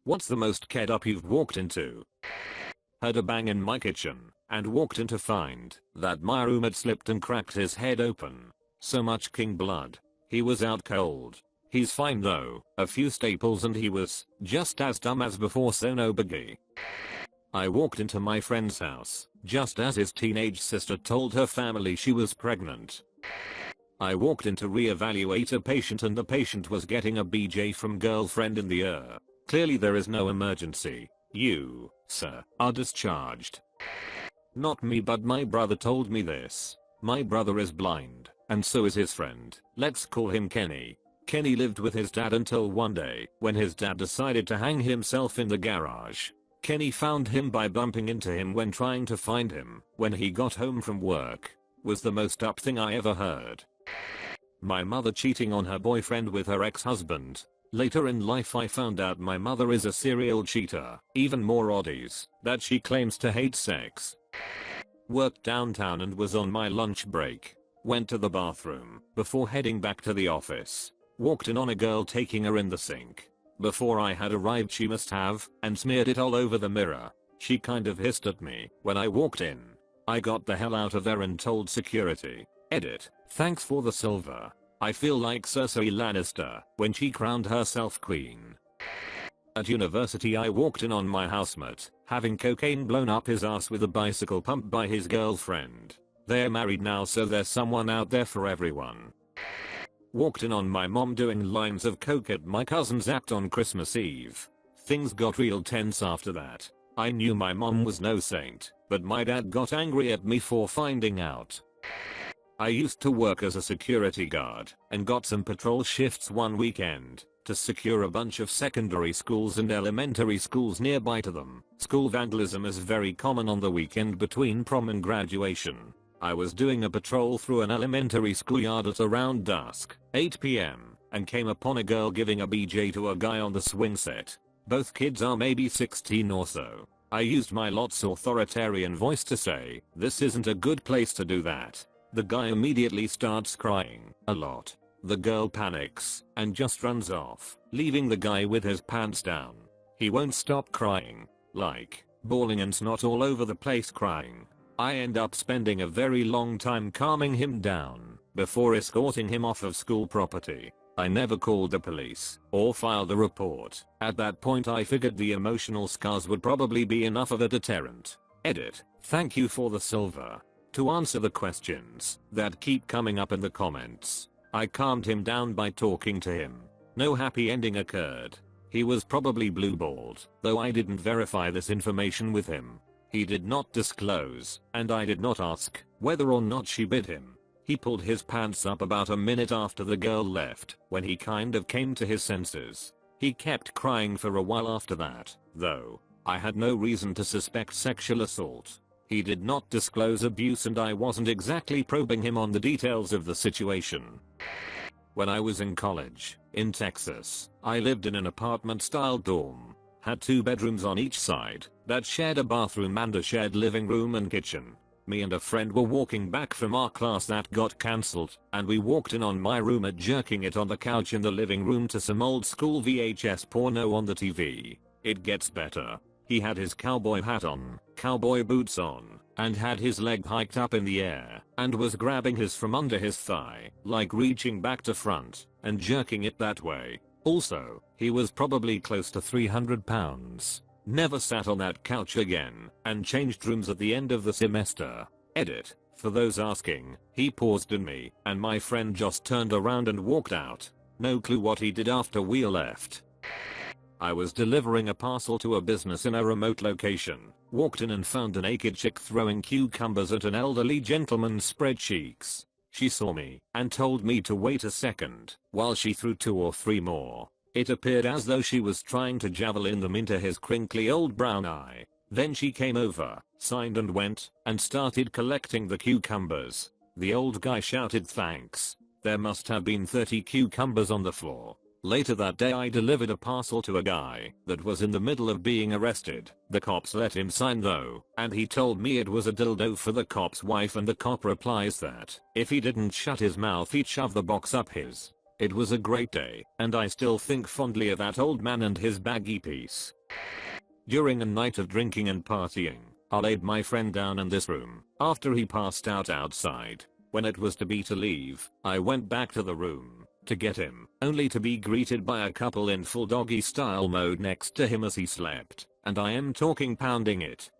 What's the most ked up you've walked into? Heard a bang in my kitchen and walked in to find that my room had slipped and cracked his head open. So much king blood. He was out cold. He's fine though, a few staples and he was just as dumb as before, so no biggie. I walked into my friend's house just as his teenage sister told her family she was pregnant. I walked in to re-evaluate a patient and the patient was getting a BJ from girlfriend in the ear. Clearly there is no emergency. You, sir, are discharged. Not me, but my brother told me this. My brother is blind, and so is his friend. Let's call him Kenny. Kenny lived with his dad until one day when his dad decided to hang himself in the garage. Kenny found him by bumping into him when trying to find him when he got home from work. Was the most up thing I ever heard. My mother cheating on her boyfriend with her ex-husband. Later in life I found out my mother is a serial cheater. Even more oddies, that she claims to hate sex. Worked downtown and was on my lunch break. Went to the bathroom before heading back to the office. Walked in on a girl taking her in the sink. Before I had arrived she must have, and smeared it all over the mirror. She kind of hissed at me when I walked in. I got the hell out of there and told security. Edit. Thanks for the silver. I feel like Cersei Lannister when she crowned herself queen. At university I walked in on my housemate having cocaine blown up his ass with a bicycle pump by his girlfriend. They're married now, so there's someone out there for everyone. Walked in on my mom doing lines of coke at my cousin's act on Christmas Eve. Things got real tense after that. I knew my mom was no saint, but my dad got angry at me for finding out. I used to work as a security guard and got some patrol shifts one weekend to secure a bunch of secondary schools and elementary schools nearby to them. School vandalism is very common on the weekend between prom and graduation. I was doing a patrol through an elementary schoolyard at around dusk, 8 PM, and came upon a girl giving a BJ to a guy on the swing set. Both kids are maybe 16 or so. I used my lots authoritarian voice to say, "This isn't a good place to do that." The guy immediately starts crying a lot. The girl panics and just runs off, leaving the guy with his pants down. He won't stop crying, like bawling and snot all over the place crying. I end up spending a very long time calming him down before escorting him off of school property. I never called the police or filed a report. At that point I figured the emotional scars would probably be enough of a deterrent. Edit. Thank you for the silver. To answer the questions that keep coming up in the comments, I calmed him down by talking to him. No happy ending occurred. He was probably blue-balled, though I didn't verify this information with him. He did not disclose, and I did not ask whether or not she bit him. He pulled his pants up about a minute after the girl left, when he kind of came to his senses. He kept crying for a while after that, though. I had no reason to suspect sexual assault. He did not disclose abuse and I wasn't exactly probing him on the details of the situation. When I was in college, in Texas, I lived in an apartment-style dorm. Had 2 bedrooms on each side that shared a bathroom and a shared living room and kitchen. Me and a friend were walking back from our class that got cancelled, and we walked in on my roommate jerking it on the couch in the living room to some old school VHS porno on the TV. It gets better. He had his cowboy hat on, cowboy boots on, and had his leg hiked up in the air, and was grabbing his from under his thigh, like reaching back to front, and jerking it that way. Also, he was probably close to 300 pounds. Never sat on that couch again, and changed rooms at the end of the semester. Edit. For those asking, he paused in me, and my friend just turned around and walked out. No clue what he did after we left. I was delivering a parcel to a business in a remote location, walked in and found a naked chick throwing cucumbers at an elderly gentleman's spread cheeks. She saw me and told me to wait a second while she threw 2 or 3 more. It appeared as though she was trying to javelin them into his crinkly old brown eye. Then she came over, signed and went, and started collecting the cucumbers. The old guy shouted thanks. There must have been 30 cucumbers on the floor. Later that day I delivered a parcel to a guy that was in the middle of being arrested. The cops let him sign though, and he told me it was a dildo for the cop's wife, and the cop replies that if he didn't shut his mouth he'd shove the box up his. It was a great day, and I still think fondly of that old man and his baggy piece. During a night of drinking and partying, I laid my friend down in this room after he passed out outside. When it was to leave, I went back to the room to get him, only to be greeted by a couple in full doggy style mode next to him as he slept, and I am talking pounding it.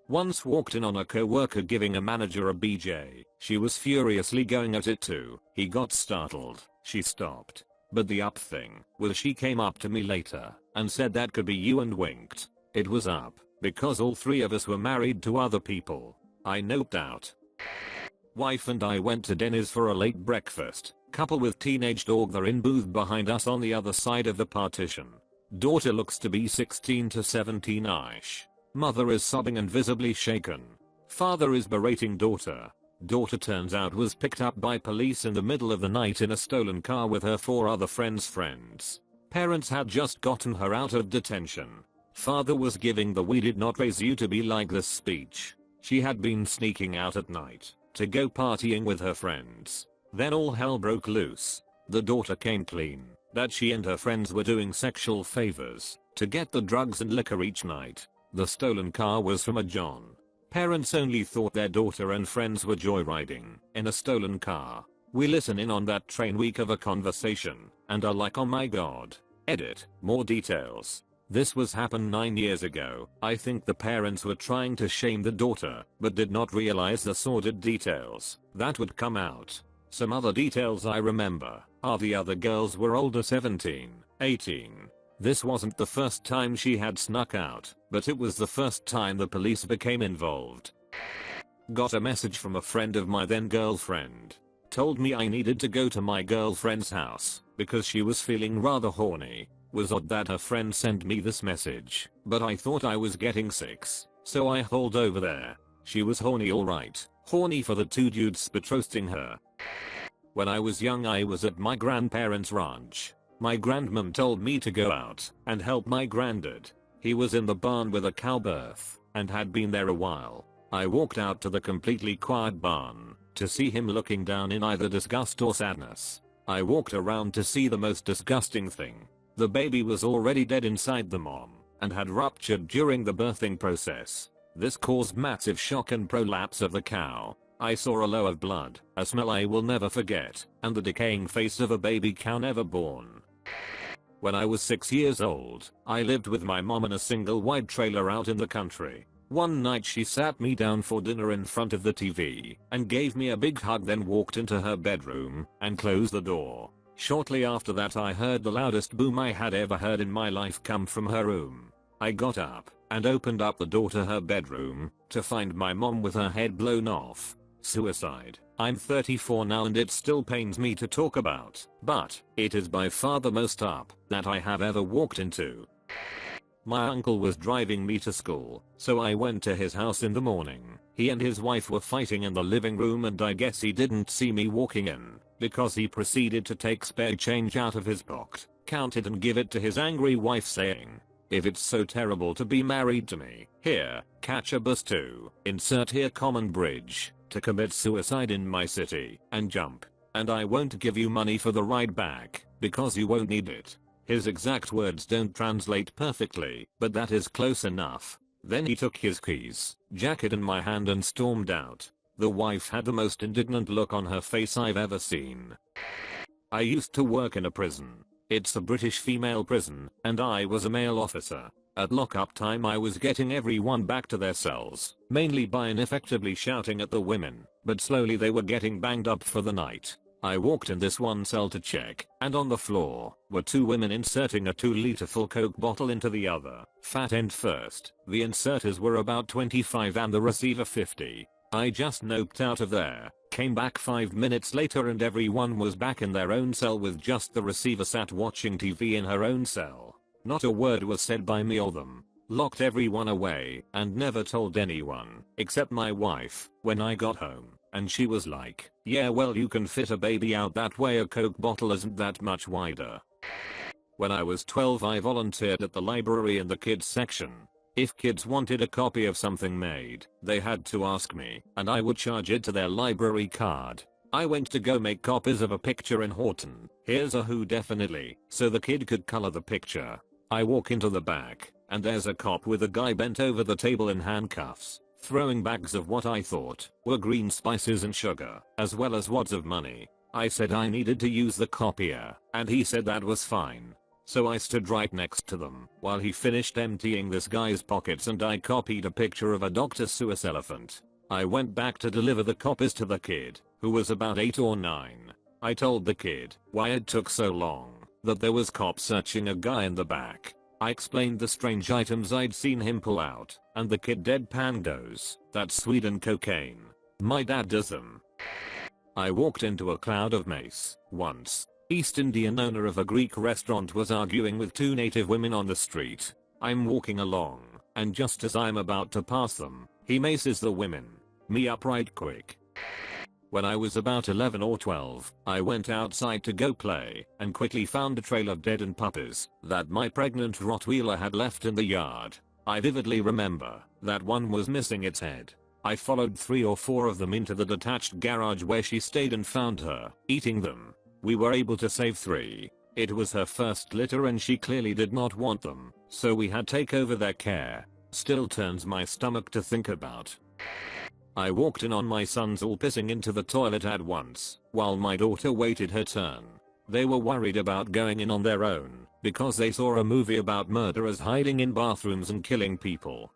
Once walked in on a co-worker giving a manager a BJ. She was furiously going at it too. He got startled. She stopped. But the up thing was she came up to me later and said that could be you and winked. It was up because all three of us were married to other people. I noped out. Wife and I went to Denny's for a late breakfast. Couple with teenage daughter in booth behind us on the other side of the partition. Daughter looks to be 16 to 17ish. Mother is sobbing and visibly shaken. Father is berating daughter. Daughter turns out was picked up by police in the middle of the night in a stolen car with her 4 other friends. Parents had just gotten her out of detention. Father was giving the "we did not raise you to be like this" speech. She had been sneaking out at night to go partying with her friends. Then all hell broke loose. The daughter came clean that she and her friends were doing sexual favors to get the drugs and liquor each night. The stolen car was from a John. Parents only thought their daughter and friends were joyriding in a stolen car. We listen in on that train week of a conversation and are like, oh my god. Edit, more details. This was happened 9 years ago. I think the parents were trying to shame the daughter, but did not realize the sordid details that would come out. Some other details I remember are the other girls were older, 17, 18. This wasn't the first time she had snuck out, but it was the first time the police became involved. Got a message from a friend of my then girlfriend. Told me I needed to go to my girlfriend's house because she was feeling rather horny. Was odd that her friend sent me this message, but I thought I was getting 6, so I hauled over there. She was horny, alright. Horny for the 2 dudes betrosting her. When I was young I was at my grandparents' ranch. My grandmom told me to go out and help my granddad. He was in the barn with a cow birth and had been there a while. I walked out to the completely quiet barn to see him looking down in either disgust or sadness. I walked around to see the most disgusting thing. The baby was already dead inside the mom and had ruptured during the birthing process. This caused massive shock and prolapse of the cow. I saw a low of blood, a smell I will never forget, and the decaying face of a baby cow never born. When I was 6 years old, I lived with my mom in a single wide trailer out in the country. One night she sat me down for dinner in front of the TV and gave me a big hug, then walked into her bedroom and closed the door. Shortly after that I heard the loudest boom I had ever heard in my life come from her room. I got up and opened up the door to her bedroom to find my mom with her head blown off. Suicide. I'm 34 now and it still pains me to talk about, but it is by far the most up that I have ever walked into. My uncle was driving me to school, so I went to his house in the morning. He and his wife were fighting in the living room and I guess he didn't see me walking in because he proceeded to take spare change out of his pocket, count it and give it to his angry wife saying, "If it's so terrible to be married to me, here, catch a bus to insert here common bridge to commit suicide in my city and jump. And I won't give you money for the ride back because you won't need it." His exact words don't translate perfectly, but that is close enough. Then he took his keys, jacket in my hand and stormed out. The wife had the most indignant look on her face I've ever seen. I used to work in a prison. It's a British female prison, and I was a male officer. At lockup time I was getting everyone back to their cells, mainly by ineffectively shouting at the women, but slowly they were getting banged up for the night. I walked in this one cell to check, and on the floor were 2 women inserting a 2-liter full Coke bottle into the other. Fat end first. The inserters were about 25 and the receiver 50. I just noped out of there, came back 5 minutes later and everyone was back in their own cell with just the receiver sat watching TV in her own cell. Not a word was said by me or them. Locked everyone away and never told anyone, except my wife, when I got home. And she was like, "Yeah, well, you can fit a baby out that way, a Coke bottle isn't that much wider." When I was 12 I volunteered at the library in the kids section. If kids wanted a copy of something made, they had to ask me, and I would charge it to their library card. I went to go make copies of a picture in Horton. Here's a who definitely, so the kid could color the picture. I walk into the back, and there's a cop with a guy bent over the table in handcuffs, throwing bags of what I thought were green spices and sugar, as well as wads of money. I said I needed to use the copier, and he said that was fine. So I stood right next to them while he finished emptying this guy's pockets, and I copied a picture of a Dr. Seuss elephant. I went back to deliver the copies to the kid, who was about 8 or 9. I told the kid why it took so long, that there was cops searching a guy in the back. I explained the strange items I'd seen him pull out, and the kid deadpan goes, "That's Sweden cocaine. My dad does them." I walked into a cloud of mace once. East Indian owner of a Greek restaurant was arguing with 2 native women on the street. I'm walking along, and just as I'm about to pass them, he maces the women. Me up right quick. When I was about 11 or 12, I went outside to go play and quickly found a trail of dead puppies that my pregnant Rottweiler had left in the yard. I vividly remember that one was missing its head. I followed 3 or 4 of them into the detached garage where she stayed and found her eating them. We were able to save 3. It was her first litter and she clearly did not want them, so we had take over their care. Still turns my stomach to think about. I walked in on my sons all pissing into the toilet at once, while my daughter waited her turn. They were worried about going in on their own, because they saw a movie about murderers hiding in bathrooms and killing people.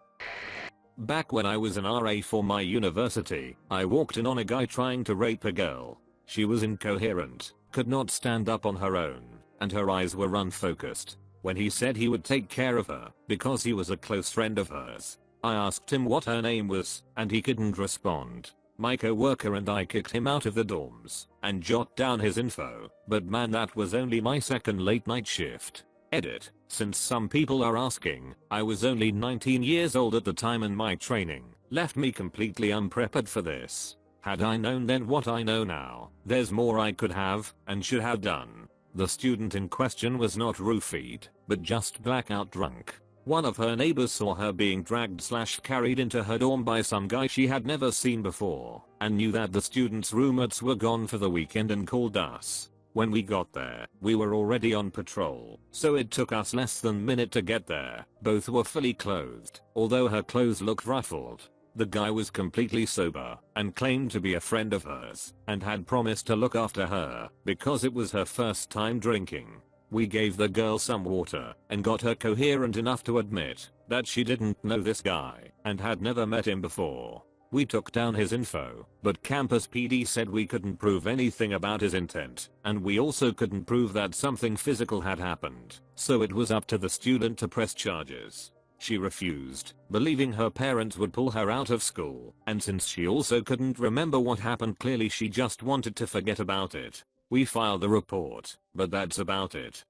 Back when I was an RA for my university, I walked in on a guy trying to rape a girl. She was incoherent, could not stand up on her own, and her eyes were unfocused. When he said he would take care of her, because he was a close friend of hers, I asked him what her name was, and he couldn't respond. My co-worker and I kicked him out of the dorms and jot down his info, but man, that was only my second late night shift. Edit. Since some people are asking, I was only 19 years old at the time and my training left me completely unprepared for this. Had I known then what I know now, there's more I could have and should have done. The student in question was not roofied, but just blackout drunk. One of her neighbors saw her being dragged/carried into her dorm by some guy she had never seen before, and knew that the students' roommates were gone for the weekend and called us. When we got there, we were already on patrol, so it took us less than a minute to get there. Both were fully clothed, although her clothes looked ruffled. The guy was completely sober and claimed to be a friend of hers and had promised to look after her because it was her first time drinking. We gave the girl some water and got her coherent enough to admit that she didn't know this guy and had never met him before. We took down his info, but campus PD said we couldn't prove anything about his intent, and we also couldn't prove that something physical had happened, so it was up to the student to press charges. She refused, believing her parents would pull her out of school, and since she also couldn't remember what happened, clearly she just wanted to forget about it. We filed a report, but that's about it.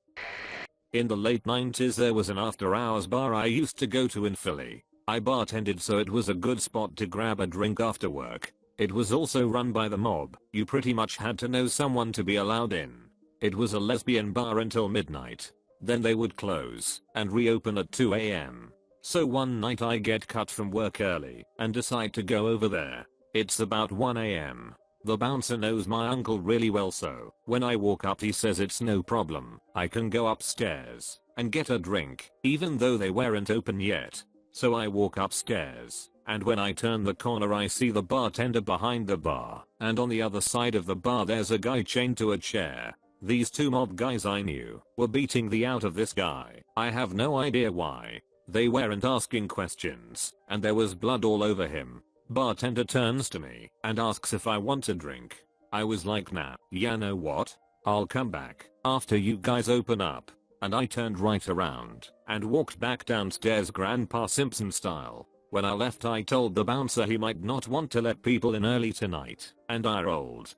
In the late 90s there was an after-hours bar I used to go to in Philly. I bartended, so it was a good spot to grab a drink after work. It was also run by the mob. You pretty much had to know someone to be allowed in. It was a lesbian bar until midnight. Then they would close and reopen at 2 AM. So one night I get cut from work early and decide to go over there. It's about 1 AM. The bouncer knows my uncle really well, so when I walk up he says it's no problem, I can go upstairs and get a drink, even though they weren't open yet. So I walk upstairs, and when I turn the corner I see the bartender behind the bar, and on the other side of the bar there's a guy chained to a chair. These 2 mob guys I knew were beating the out of this guy. I have no idea why. They weren't asking questions, and there was blood all over him. Bartender turns to me and asks if I want a drink. I was like, nah, you know what? I'll come back after you guys open up. And I turned right around and walked back downstairs Grandpa Simpson style. When I left I told the bouncer he might not want to let people in early tonight, and I rolled.